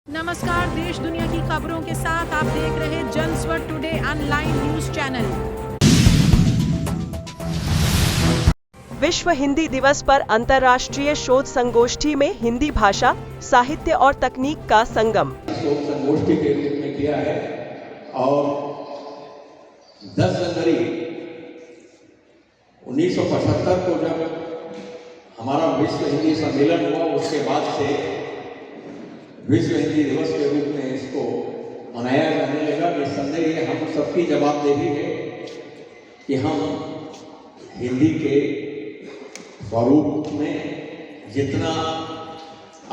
नमस्कार, देश दुनिया की खबरों के साथ आप देख रहे जनस्वर टुडे ऑनलाइन न्यूज चैनल। विश्व हिंदी दिवस पर अंतर्राष्ट्रीय शोध संगोष्ठी में हिंदी भाषा, साहित्य और तकनीक का संगम। शोध संगोष्ठी के रूप में किया है और 10 जनवरी 1975 को जब हमारा विश्व हिंदी सम्मेलन हुआ, उसके बाद से विश्व हिंदी दिवस के रूप में इसको मनाया जाने लगा। निस्संदेह ये हम सबकी जवाबदेही है कि हम हिंदी के स्वरूप में जितना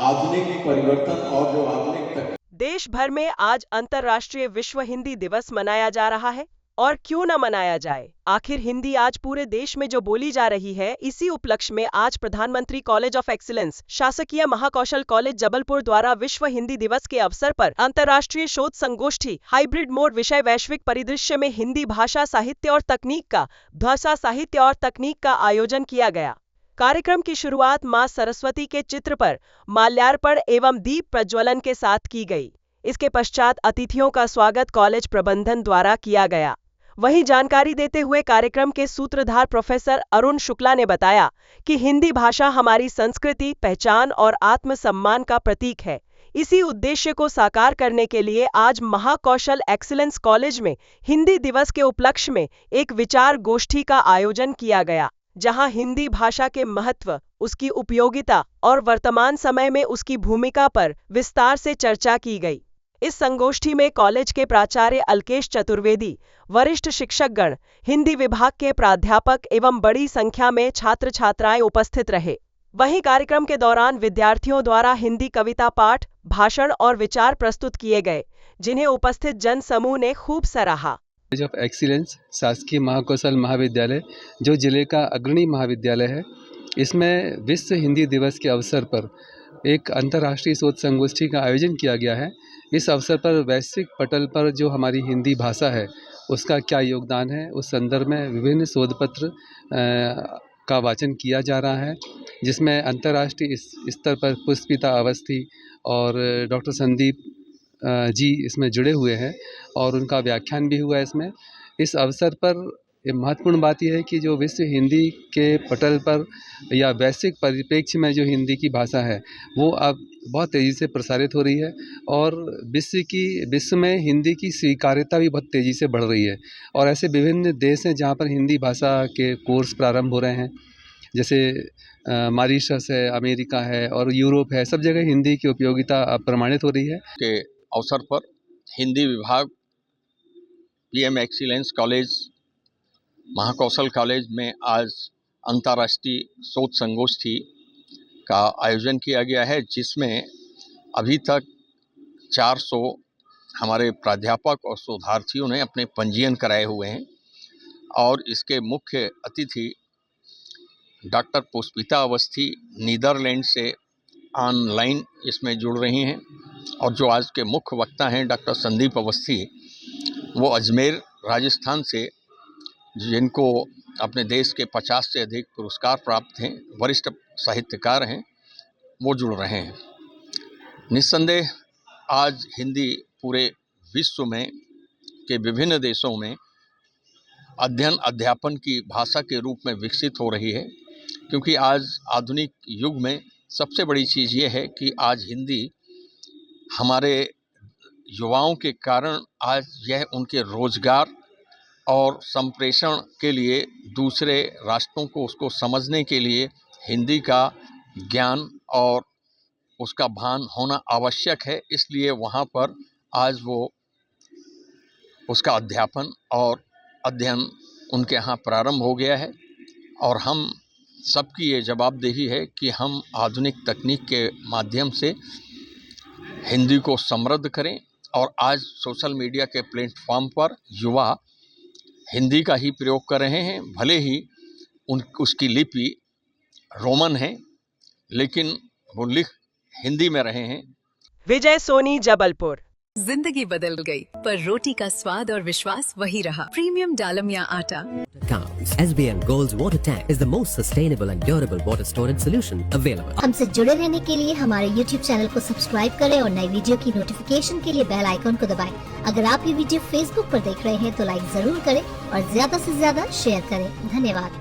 आधुनिक परिवर्तन और जो आधुनिक तक देश भर में आज अंतर्राष्ट्रीय विश्व हिंदी दिवस मनाया जा रहा है और क्यों न मनाया जाए। आखिर हिंदी आज पूरे देश में जो बोली जा रही है, इसी उपलक्ष्य में आज प्रधानमंत्री कॉलेज ऑफ एक्सीलेंस शासकीय महाकौशल कॉलेज जबलपुर द्वारा विश्व हिंदी दिवस के अवसर पर अंतर्राष्ट्रीय शोध संगोष्ठी हाइब्रिड मोड विषय वैश्विक परिदृश्य में हिंदी भाषा, साहित्य और तकनीक का आयोजन किया गया। कार्यक्रम की शुरुआत मां सरस्वती के चित्र पर माल्यार्पण एवं दीप प्रज्वलन के साथ की गई। इसके पश्चात अतिथियों का स्वागत कॉलेज प्रबंधन द्वारा किया गया। वहीं जानकारी देते हुए कार्यक्रम के सूत्रधार प्रोफेसर अरुण शुक्ला ने बताया कि हिंदी भाषा हमारी संस्कृति, पहचान और आत्मसम्मान का प्रतीक है। इसी उद्देश्य को साकार करने के लिए आज महाकौशल एक्सीलेंस कॉलेज में हिंदी दिवस के उपलक्ष्य में एक विचार गोष्ठी का आयोजन किया गया, जहां हिंदी भाषा के महत्व, उसकी उपयोगिता और वर्तमान समय में उसकी भूमिका पर विस्तार से चर्चा की गई। इस संगोष्ठी में कॉलेज के प्राचार्य अल्केश चतुर्वेदी, वरिष्ठ शिक्षकगण, हिंदी विभाग के प्राध्यापक एवं बड़ी संख्या में छात्र छात्राएं उपस्थित रहे। वहीं कार्यक्रम के दौरान विद्यार्थियों द्वारा हिंदी कविता पाठ, भाषण और विचार प्रस्तुत किए गए, जिन्हें उपस्थित जन समूह ने खूब सराहा। कॉलेज ऑफ एक्सीलेंस शासकीय महाकौशल महाविद्यालय जो जिले का अग्रणी महाविद्यालय है, इसमें विश्व हिंदी दिवस के अवसर पर एक अंतर्राष्ट्रीय शोध संगोष्ठी का आयोजन किया गया है। इस अवसर पर वैश्विक पटल पर जो हमारी हिंदी भाषा है उसका क्या योगदान है, उस संदर्भ में विभिन्न शोध पत्र का वाचन किया जा रहा है, जिसमें अंतर्राष्ट्रीय स्तर पर पुष्पिता अवस्थी और डॉक्टर संदीप जी इसमें जुड़े हुए हैं और उनका व्याख्यान भी हुआ है इसमें। इस अवसर पर महत्वपूर्ण बात यह है कि जो विश्व हिंदी के पटल पर या वैश्विक परिप्रेक्ष्य में जो हिंदी की भाषा है वो अब बहुत तेज़ी से प्रसारित हो रही है और विश्व में हिंदी की स्वीकार्यता भी बहुत तेज़ी से बढ़ रही है। और ऐसे विभिन्न देश हैं जहाँ पर हिंदी भाषा के कोर्स प्रारंभ हो रहे हैं, जैसे मॉरीशस है, अमेरिका है और यूरोप है। सब जगह हिंदी की उपयोगिता अब प्रमाणित हो रही है। के अवसर पर हिंदी विभाग PM excellence college, Mahakaushal college में आज अंतर्राष्ट्रीय शोध संगोष्ठी का आयोजन किया गया है, जिसमें अभी तक 400 हमारे प्राध्यापक और शोधार्थियों ने अपने पंजीयन कराए हुए हैं और इसके मुख्य अतिथि डॉक्टर पुष्पिता अवस्थी नीदरलैंड से ऑनलाइन इसमें जुड़ रही हैं और जो आज के मुख्य वक्ता हैं डॉक्टर संदीप अवस्थी, वो अजमेर राजस्थान से, जिनको अपने देश के 50 से अधिक पुरस्कार प्राप्त हैं, वरिष्ठ साहित्यकार हैं, वो जुड़ रहे हैं। निस्संदेह आज हिंदी पूरे विश्व में के विभिन्न देशों में अध्ययन अध्यापन की भाषा के रूप में विकसित हो रही है, क्योंकि आज आधुनिक युग में सबसे बड़ी चीज़ ये है कि आज हिंदी हमारे युवाओं के कारण आज यह उनके रोजगार और संप्रेषण के लिए, दूसरे राष्ट्रों को उसको समझने के लिए हिंदी का ज्ञान और उसका भान होना आवश्यक है। इसलिए वहाँ पर आज वो उसका अध्यापन और अध्ययन उनके यहाँ प्रारंभ हो गया है और हम सबकी ये जवाबदेही है कि हम आधुनिक तकनीक के माध्यम से हिंदी को समृद्ध करें। और आज सोशल मीडिया के प्लेटफॉर्म पर युवा हिंदी का ही प्रयोग कर रहे हैं, भले ही उसकी लिपि रोमन है, लेकिन वो लिख हिंदी में रहे हैं। विजय सोनी, जबलपुर। जिंदगी बदल गई, पर रोटी का स्वाद और विश्वास वही रहा। प्रीमियम डालमिया आटा। Counts. SBM Gold's water tank is the most sustainable and durable water storage solution available. हमसे जुड़े रहने के लिए हमारे YouTube चैनल को सब्सक्राइब करें और नई वीडियो की नोटिफिकेशन के लिए बेल आइकॉन को दबाएं। अगर आप ये वीडियो Facebook पर देख रहे हैं तो लाइक जरूर करें और ज्यादा से ज्यादा शेयर करें। धन्यवाद।